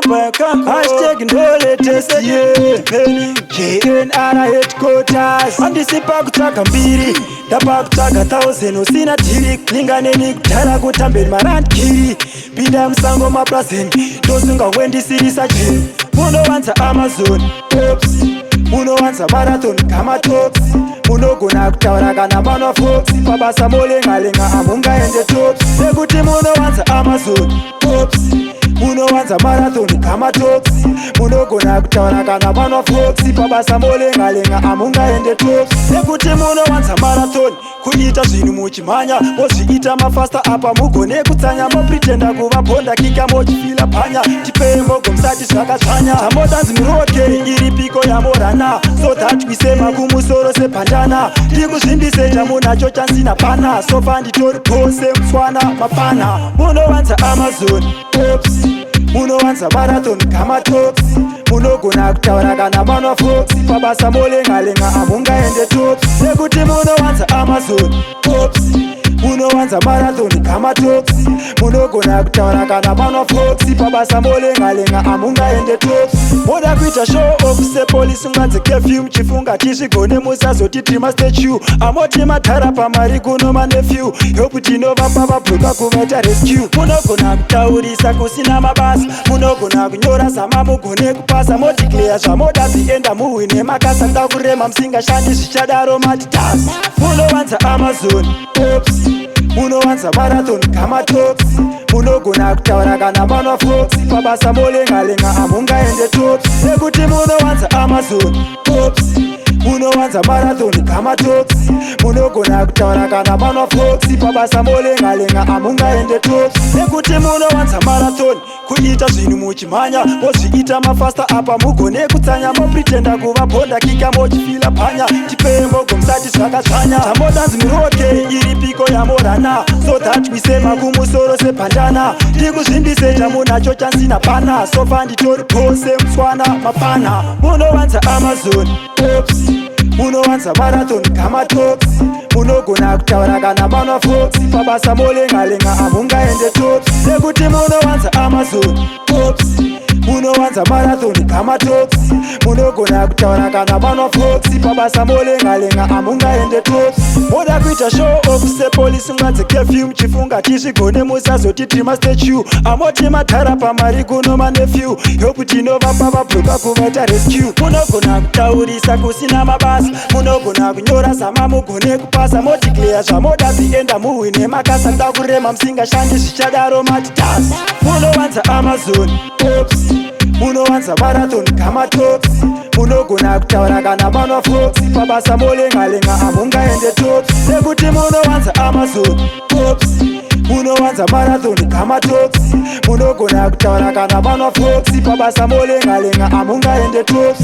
Hashtag no latest KNR headquarters. Andisipa kutaka mbiri ndapa kutaka 1000 usina tiri linganeni kutara kutambeni marandkiri pinda msango maplazen tosunga wendisirisa chini munowanza Amazon Ops munowanza marathon kama tops munogona kutaura kana mano fox pabasa molengalenga amungaende tops nekuti munowanza Amazon Ops munowanza marathon kama tops munogona kutaura kana mano fox pabasa molengalenga amungaende tops nekuti munowanza marathon kuita zvinhu muchimhanya mozviita mafasta apa mugone kutsanya mopritenda kuva ponda kika mochifila panya tipei mogo musati zvakadzvanya tamodanzi muroke iri piko yamorana so that we sema kumusoro sepandana ndikuzvimbiseta munacho chansina pana sofa nditori pose mutswana mapana munowanza Amazon Ops munowanza marathon kama tops munogona kutaura kana mano fox pabasa molengalenga amungaende tops nekuti munowanza Amazon Ops munowanza marathon kama tops munogona kutaura kana mano fox pabasa molengalenga amungaende tops moda kuita show off sepolisi unganze curfew chifunga tizvigone musazoti tima statue amoti matara pamari kuno manefew yopu tinovapa vabhuka kuvaita rescue munogona kutaurisa kusina mabasa munogona kunyora zama mugone kupasa moticlear zvamoda zienda muhwine makasa kuda kurema musingashandi zvichadaro matitas munowanza Amazon Ops munowanza marathon kama tops munogona kutaura kana mano fox pabasa molengalenga amungaende tops nekuti munowanza Amazon Ops munowanza marathon kama tops munogona kutaura kana mano fox pabasa molengalenga amungaende tops nekuti munowanza marathon kuita zvinhu muchimhanya mozviita mafasta apa mugone kutsanya mopritenda kuva ponda kika mochifila panya tipei mogo musati zvakadzvanya tamodanzi muroke iri piko yamorana so that we sema kumusoro sepandana ndikuzvimbiseta munacho chansina pana sofa nditori pose mutswana mapana munowanza Amazon Ops munowanza marathon kama tops munogona kutaura kana mano fox pabasa molengalenga amungaende tops nekuti munowanza Amazon Ops munowanza marathon kama tops munogona kutaura kana mano fox pabasa molengalenga amungaende tops moda kuita show off sepolisi unganze curfew chifunga tizvigone musazoti tima statue amoti matara pamari kuno manefew yopu tinovapa vabhuka kuvaita rescue munogona kutaurisa kusina mabasa munogona kunyora zama mugone kupasa moticlear zvamoda zienda muhwine makasa kuda kurema musingashandi zvichadaro matitas munowanza Amazon Ops munowanza marathon kama tops munogona kutaura kana mano fox pabasa molengalenga amungaende tops nekuti munowanza Amazon Ops munowanza marathon kama tops munogona kutaura kana mano fox pabasa molengalenga amungaende tops